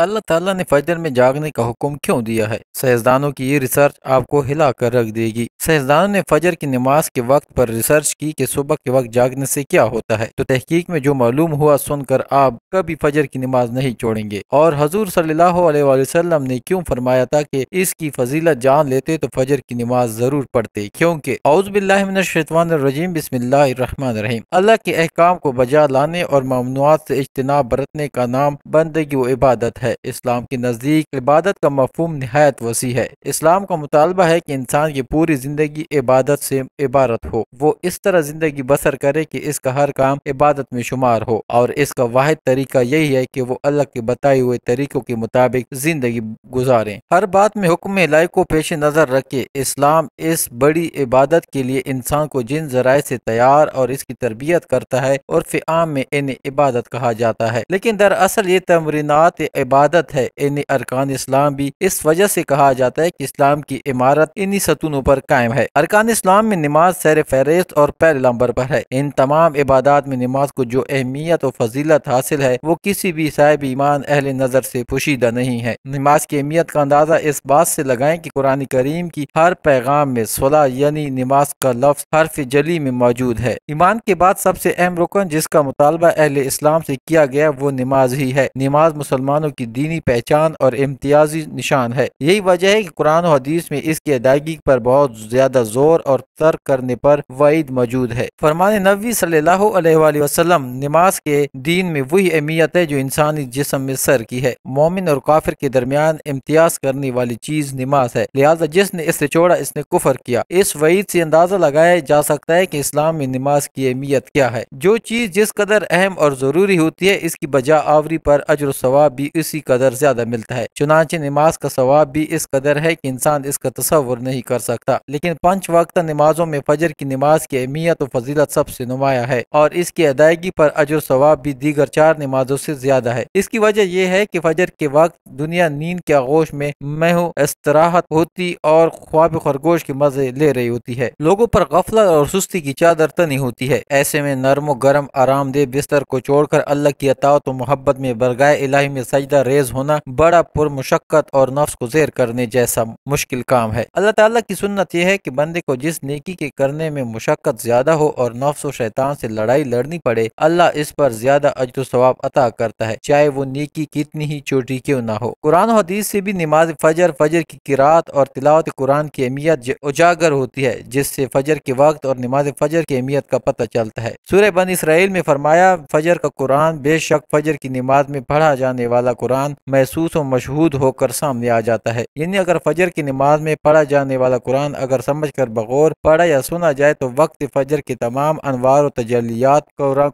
اللہ تعالیٰ نے فجر میں جاگنے کا حکم کیوں دیا ہے؟ سائنسدانوں کی یہ ریسرچ آپ کو ہلا کر رکھ دے گی۔ سائنسدانوں نے فجر کی نماز کے وقت پر ریسرچ کی کہ صبح کے وقت جاگنے سے کیا ہوتا ہے، تو تحقیق میں جو معلوم ہوا سن کر آپ کبھی فجر کی نماز نہیں چھوڑیں گے۔ اور حضور صلی اللہ علیہ وآلہ وسلم نے کیوں فرمایا تھا کہ اس کی فضیلت جان لیتے تو فجر کی نماز ضرور پڑھتے، کیونکہ اعوذ باللہ من الشیطان الرجیم بسم اللہ الرحمن الرحیم، اللہ کے احکام کو بجا لانے اور ممنوعات سے اجتناب برتنے کا نام بندگی و عبادت ہے۔ اسلام کے نزدیک عبادت کا مفہوم نہایت وسیع ہے۔ اسلام کا مطالبہ ہے کہ انسان کی پوری زندگی عبادت سے عبارت ہو، وہ اس طرح زندگی بسر کرے کہ اس کا ہر کام عبادت میں شمار ہو، اور اس کا واحد طریقہ یہی ہے کہ وہ اللہ کے بتائے ہوئے طریقوں کے مطابق زندگی گزاریں۔ ہر بات میں حکم الہی کو پیش نظر رکھے اسلام اس بڑی عبادت کے لیے انسان کو جن ذرائع سے تیار اور اس کی تربیت کرتا ہے، اور فی عام میں انہیں عبادت کہا جاتا ہے، لیکن دراصل یہ تمرینات عبادت ہے۔ انہیں ارکان اسلام بھی اس وجہ سے کہا جاتا ہے کہ اسلام کی عمارت انہی ستونوں پر قائم ہے۔ ارکان اسلام میں نماز سیر فہرست اور پہلے نمبر پر ہے۔ ان تمام عبادات میں نماز کو جو اہمیت و فضیلت حاصل ہے وہ کسی بھی صاحب ایمان اہل نظر سے پوشیدہ نہیں ہے۔ نماز کی اہمیت کا اندازہ اس بات سے لگائیں کہ قرآن کریم کی ہر پیغام میں صلاح یعنی نماز کا لفظ حرف جلی میں موجود ہے۔ ایمان کے بعد سب سے اہم رکن جس کا مطالبہ اہل اسلام سے کیا گیا وہ نماز ہی ہے۔ نماز مسلمانوں کی دینی پہچان اور امتیازی نشان ہے۔ یہی وجہ ہے کہ قرآن و حدیث میں اس کی ادائیگی پر بہت زیادہ زور اور ترک کرنے پر وعید موجود ہے۔ فرمان نبوی صلی اللہ علیہ وآلہ وسلم، نماز کے دین میں وہی اہمیت ہے جو انسانی جسم میں سر کی ہے۔ مومن اور کافر کے درمیان امتیاز کرنے والی چیز نماز ہے، لہذا جس نے اس سے چھوڑا اس نے کفر کیا۔ اس وعید سے اندازہ لگایا جا سکتا ہے کہ اسلام میں نماز کی اہمیت کیا ہے۔ جو چیز جس قدر اہم اور ضروری ہوتی ہے اس کی بجا آوری پر اجر و ثواب بھی اسی قدر زیادہ ملتا ہے۔ چنانچہ نماز کا ثواب بھی اس قدر ہے کہ انسان اس کا تصور نہیں کر سکتا۔ لیکن 5 وقت نمازوں میں فجر کی نماز کی اہمیت و فضیلت سب سے نمایاں ہے، اور اس کی ادائیگی پر اجر و ثواب بھی دیگر 4 نمازوں سے زیادہ ہے۔ اس کی وجہ یہ ہے کہ فجر کے وقت دنیا نیند کے آغوش میں محو استراحت ہوتی اور خواب خرگوش کے مزے لے رہی ہوتی ہے۔ لوگوں پر غفلت اور سستی کی چادر تنی ہوتی ہے۔ ایسے میں نرم و گرم آرام دہ بستر کو چھوڑ کر اللہ کی اطاعت و محبت میں برگاہ الہی میں سجدہ ریز ہونا بڑا پرمشقت اور نفس کو زیر کرنے جیسا مشکل کام ہے۔ اللہ تعالیٰ کی سنت یہ ہے کہ بندے کو جس نیکی کے کرنے میں مشقت زیادہ ہو اور نفس و شیطان سے لڑائی لڑنی پڑے، اللہ اس پر زیادہ اجر و ثواب عطا کرتا ہے، چاہے وہ نیکی کتنی ہی چھوٹی کیوں نہ ہو۔ قرآن و حدیث سے بھی نماز فجر کی قرات اور تلاوت قرآن کی اہمیت اجاگر ہوتی ہے، جس سے فجر کے وقت اور نماز فجر کی اہمیت کا پتہ چلتا ہے۔ سورہ بنی اسرائیل میں فرمایا، فجر کا قرآن، بے شک فجر کی نماز میں پڑھا جانے والا قرآن محسوس و مشہود ہو کر سامنے آ جاتا ہے۔ یعنی اگر فجر کی نماز میں پڑھا جانے والا قرآن اگر سمجھ کر بغور پڑھا یا سنا جائے تو وقت فجر کے تمام انوار و تجلیات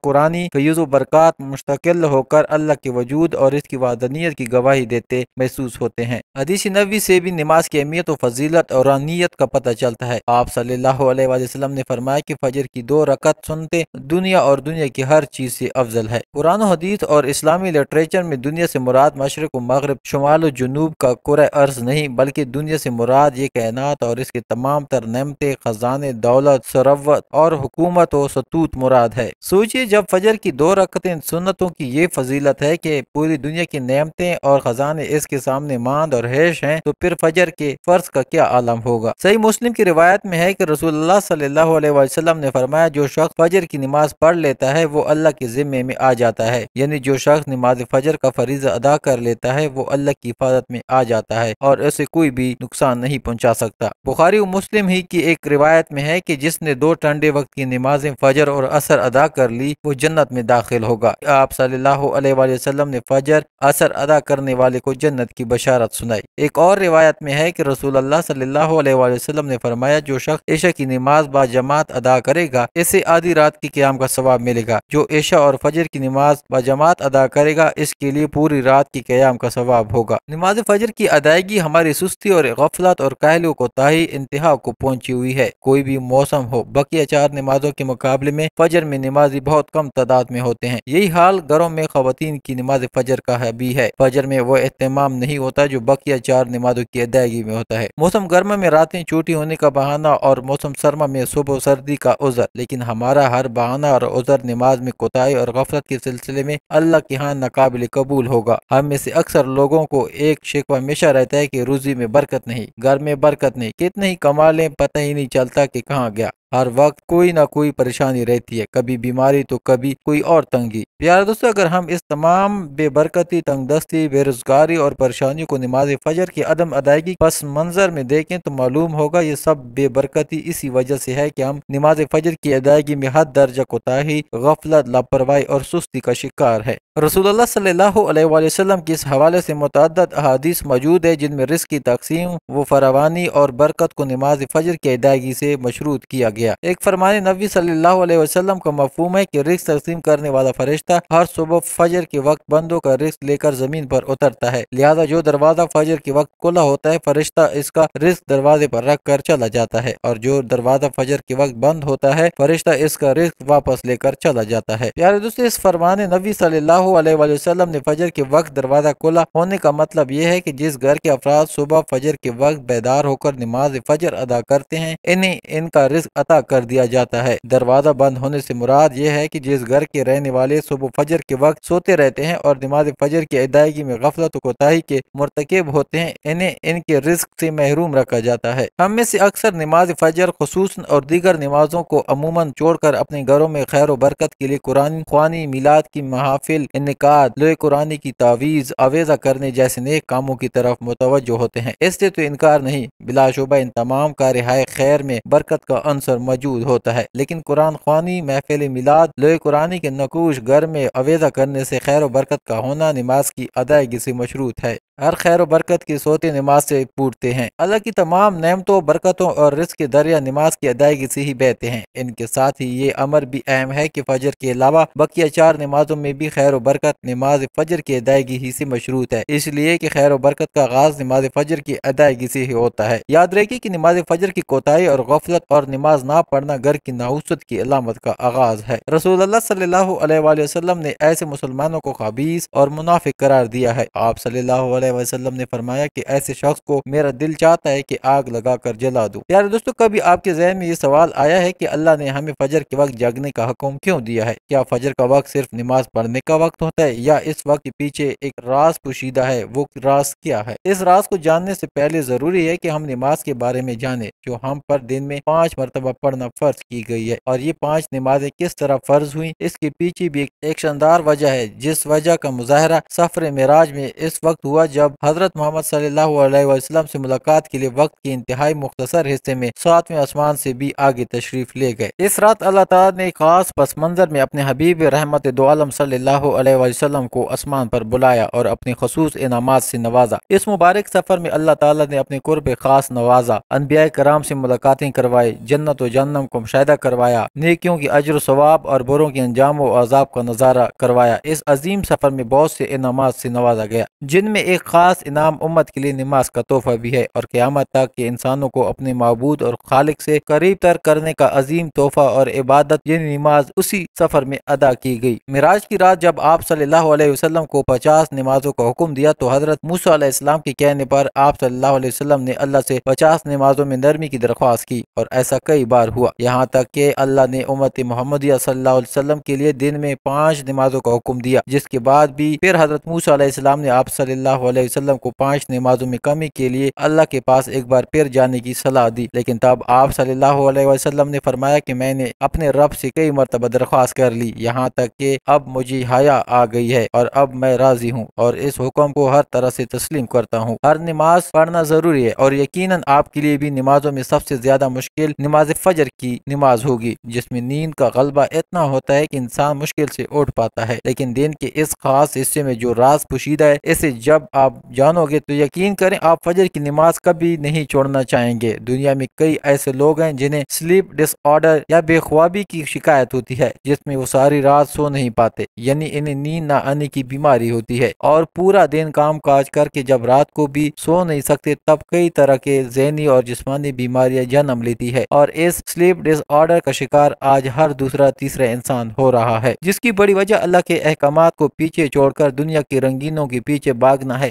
قرآنی فیض و برکات مستقل ہو کر اللہ کے وجود اور اس کی وحدانیت کی گواہی دیتے محسوس ہوتے ہیں۔ حدیث نبوی سے بھی نماز کی اہمیت و فضیلت اور رانیت کا پتہ چلتا ہے۔ آپ صلی اللہ علیہ وآلہ وسلم نے فرمایا کہ فجر کی 2 رکعت سنتے دنیا اور دنیا کی ہر چیز سے افضل ہے۔ قرآن و حدیث اور اسلامی لٹریچر میں دنیا سے مراد مشرق و مغرب، شمال و جنوب کا کرۂ ارض نہیں، بلکہ دنیا سے مراد یہ کائنات اور اس کے تمام تر نعمتیں، خزانے، دولت، ثروت اور حکومت و ستوت مراد ہے۔ سوچئے جب فجر کی 2 رکعتیں سنتوں کی یہ فضیلت ہے کہ پوری دنیا کی نعمتیں اور خزانے اس کے سامنے ماند اور ہیش ہیں، تو پھر فجر کے فرض کا کیا عالم ہوگا۔ صحیح مسلم کی روایت میں ہے کہ رسول اللہ صلی اللہ علیہ وسلم نے فرمایا، جو شخص فجر کی نماز پڑھ لیتا ہے وہ اللہ کے ذمے میں آ جاتا ہے، یعنی جو شخص نماز فجر کا فریضہ ادا کر لیتا ہے وہ اللہ کی حفاظت میں آ جاتا ہے اور اسے کوئی بھی نقصان نہیں پہنچا سکتا۔ بخاری و مسلم ہی کی ایک روایت میں ہے کہ جس نے 2 ٹھنڈے وقت کی نمازیں فجر اور عصر ادا کر لی وہ جنت میں داخل ہوگا۔ آپ صلی اللہ علیہ وآلہ وسلم نے فجر عصر ادا کرنے والے کو جنت کی بشارت سنائی۔ ایک اور روایت میں ہے کہ رسول اللہ صلی اللہ علیہ وآلہ وسلم نے فرمایا، جو شخص عشاء کی نماز با جماعت ادا کرے گا اسے آدھی رات کی قیام کا ثواب ملے گا، جو عشاء اور فجر کی نماز با جماعت ادا کرے گا اس کے لیے پوری رات کی قیام کا ثواب ہوگا۔ نماز فجر کی ادائیگی ہماری سستی اور غفلت اور کاہلی و کوتاہی انتہا کو پہنچی ہوئی ہے۔ کوئی بھی موسم ہو، بقیہ 4 نمازوں کے مقابلے میں فجر میں نمازی بہت کم تعداد میں ہوتے ہیں۔ یہی حال گھروں میں خواتین کی نماز فجر کا بھی ہے۔ فجر میں وہ اہتمام نہیں ہوتا جو بقیہ 4 نمازوں کی ادائیگی میں ہوتا ہے۔ موسم گرما میں راتیں چھوٹی ہونے کا بہانہ اور موسم سرما میں صبح و سردی کا عذر، لیکن ہمارا ہر بہانہ اور عذر نماز میں کوتاہی اور غفلت کے سلسلے میں اللہ کے ہاں ناقابل قبول ہوگا۔ ہم میں سے اکثر لوگوں کو ایک شکوہ ہمیشہ رہتا ہے کہ روزی میں برکت نہیں، گھر میں برکت نہیں، کتنے ہی کما لیں پتہ ہی نہیں چلتا کہ کہاں گیا۔ ہر وقت کوئی نہ کوئی پریشانی رہتی ہے، کبھی بیماری تو کبھی کوئی اور تنگی۔ پیارے دوستو، اگر ہم اس تمام بے برکتی، تنگ دستی، بے روزگاری اور پریشانیوں کو نماز فجر کی عدم ادائیگی پس منظر میں دیکھیں تو معلوم ہوگا یہ سب بے برکتی اسی وجہ سے ہے کہ ہم نماز فجر کی ادائیگی میں حد درجہ کوتاہی، غفلت، لاپرواہی اور سستی کا شکار ہے۔ رسول اللہ صلی اللہ علیہ وآلہ وسلم کی اس حوالے سے متعدد احادیث موجود ہے جن میں رزق کی تقسیم و فراوانی اور برکت کو نماز فجر کی ادائیگی سے مشروط کیا گیا۔ ایک فرمان نبی صلی اللہ علیہ وسلم کا مفہوم ہے کہ رزق تقسیم کرنے والا فرشتہ ہر صبح فجر کے وقت بندوں کا رزق لے کر زمین پر اترتا ہے، لہذا جو دروازہ فجر کے وقت کھلا ہوتا ہے فرشتہ اس کا رزق دروازے پر رکھ کر چلا جاتا ہے، اور جو دروازہ فجر کے وقت بند ہوتا ہے فرشتہ اس کا رزق واپس لے کر چلا جاتا ہے۔ پیارے دوستو، اس فرمان نبی صلی اللہ علیہ وآلہ وسلم نے فجر کے وقت دروازہ کھلا ہونے کا مطلب یہ ہے کہ جس گھر کے افراد صبح فجر کے وقت بیدار ہو کر نماز فجر ادا کرتے ہیں انہیں ان کا رزق عطا کر دیا جاتا ہے۔ دروازہ بند ہونے سے مراد یہ ہے کہ جس گھر کے رہنے والے صبح فجر کے وقت سوتے رہتے ہیں اور نماز فجر کی ادائیگی میں غفلت و کوتاہی کے مرتکب ہوتے ہیں انہیں ان کے رزق سے محروم رکھا جاتا ہے۔ ہم میں سے اکثر نماز فجر خصوصاً اور دیگر نمازوں کو عموماً چھوڑ کر اپنے گھروں میں خیر و برکت کے لیے قرآن خوانی، میلاد کی محافل، انعقاد، لوح قرآن کی تعویذ، آویزہ کرنے جیسے نیک کاموں کی طرف متوجہ ہوتے ہیں۔ اس سے تو انکار نہیں، بلا شبہ ان تمام کارہائے خیر میں برکت کا عنصر موجود ہوتا ہے، لیکن قرآن خوانی، محفل میلاد، لوح قرآن کے نقوش گھر میں آویزہ کرنے سے خیر و برکت کا ہونا نماز کی ادائیگی سے مشروط ہے۔ ہر خیر و برکت کی صوتیں نماز سے پھوٹتے ہیں۔ اللہ کی تمام نعمتوں، برکتوں اور رزق کے دریا نماز کی ادائیگی سے ہی بہتے ہیں۔ ان کے ساتھ ہی یہ امر بھی اہم ہے کہ فجر کے علاوہ بقیہ 4 نمازوں میں بھی خیر و برکت نماز فجر کی ادائیگی ہی سے مشروط ہے، اس لیے کہ خیر و برکت کا آغاز نماز فجر کی ادائیگی سے ہی ہوتا ہے۔ یاد رکھیے کہ نماز فجر کی کوتاہی اور غفلت اور نماز نہ پڑھنا گھر کی نحوست کی علامت کا آغاز ہے۔ رسول اللہ صلی اللہ علیہ وآلہ وسلم نے ایسے مسلمانوں کو خبیث اور منافق قرار دیا ہے۔ آپ صلی اللہ علیہ وسلم نے فرمایا کہ ایسے شخص کو میرا دل چاہتا ہے کہ آگ لگا کر جلا دوں۔ پیارے دوستو، کبھی آپ کے ذہن میں یہ سوال آیا ہے کہ اللہ نے ہمیں فجر کے وقت جاگنے کا حکم کیوں دیا ہے؟ کیا فجر کا وقت صرف نماز پڑھنے کا وقت ہوتا ہے یا اس وقت کے پیچھے ایک راز پوشیدہ ہے؟ وہ راز کیا ہے؟ اس راز کو جاننے سے پہلے ضروری ہے کہ ہم نماز کے بارے میں جانیں جو ہم پر دن میں 5 مرتبہ پڑھنا فرض کی گئی ہے، اور یہ 5 نمازیں کس طرح فرض ہوئیں اس کے پیچھے بھی ایک شاندار وجہ ہے، جس وجہ کا مظاہرہ سفر معراج میں اس وقت ہوا جب حضرت محمد صلی اللہ علیہ وسلم سے ملاقات کے لیے وقت کے انتہائی مختصر حصے میں 7ویں آسمان سے بھی آگے تشریف لے گئے۔ اس رات اللہ تعالیٰ نے ایک خاص پس منظر میں اپنے حبیب رحمت دو عالم صلی اللہ علیہ وسلم کو آسمان پر بلایا اور اپنے خصوص انعامات سے نوازا۔ اس مبارک سفر میں اللہ تعالیٰ نے اپنے قرب خاص نوازا، انبیاء کرام سے ملاقاتیں کروائی، جنت و جہنم کو مشاہدہ کروایا، نیکیوں کی اجر و ثواب اور بروں کے انجام و عذاب کا نظارہ کروایا۔ اس عظیم سفر میں بہت سے انعامات سے نوازا گیا، جن میں ایک خاص انعام امت کے لیے نماز کا تحفہ بھی ہے، اور قیامت تک کے انسانوں کو اپنے معبود اور خالق سے قریب تر کرنے کا عظیم تحفہ اور عبادت یعنی نماز اسی سفر میں ادا کی گئی۔ معراج کی رات جب آپ صلی اللہ علیہ وسلم کو 50 نمازوں کا حکم دیا تو حضرت موسیٰ علیہ السلام کے کہنے پر آپ صلی اللہ علیہ وسلم نے اللہ سے 50 نمازوں میں نرمی کی درخواست کی، اور ایسا کئی بار ہوا، یہاں تک کہ اللہ نے امت محمدیہ صلی اللہ علیہ وسلم کے لیے دن میں 5 نمازوں کا حکم دیا، جس کے بعد بھی پھر حضرت موسیٰ علیہ السلام نے آپ صلی اللہ علیہ وسلم کو 5 نمازوں میں کمی کے لیے اللہ کے پاس ایک بار پھر جانے کی صلاح دی، لیکن تب آپ صلی اللہ علیہ وسلم نے فرمایا کہ میں نے اپنے رب سے کئی مرتبہ درخواست کر لی، یہاں تک کہ اب مجھے حیا آ گئی ہے اور اب میں راضی ہوں اور اس حکم کو ہر طرح سے تسلیم کرتا ہوں۔ ہر نماز پڑھنا ضروری ہے، اور یقیناً آپ کے لیے بھی نمازوں میں سب سے زیادہ مشکل نماز فجر کی نماز ہوگی، جس میں نیند کا غلبہ اتنا ہوتا ہے کہ انسان مشکل سے اٹھ پاتا ہے، لیکن دن کے اس خاص حصے میں جو راز پوشیدہ ہے اسے جب آپ جانو گے تو یقین کریں آپ فجر کی نماز کبھی نہیں چھوڑنا چاہیں گے۔ دنیا میں کئی ایسے لوگ ہیں جنہیں سلیپ ڈس آرڈر یا بے خوابی کی شکایت ہوتی ہے، جس میں وہ ساری رات سو نہیں پاتے، یعنی انہیں نیند نہ آنے کی بیماری ہوتی ہے، اور پورا دن کام کاج کر کے جب رات کو بھی سو نہیں سکتے تب کئی طرح کے ذہنی اور جسمانی بیماریاں جنم لیتی ہے، اور اس سلیپ ڈس آرڈر کا شکار آج ہر دوسرا تیسرا انسان ہو رہا ہے، جس کی بڑی وجہ اللہ کے احکامات کو پیچھے چھوڑ کر دنیا کے رنگینوں کے پیچھے بھاگنا ہے۔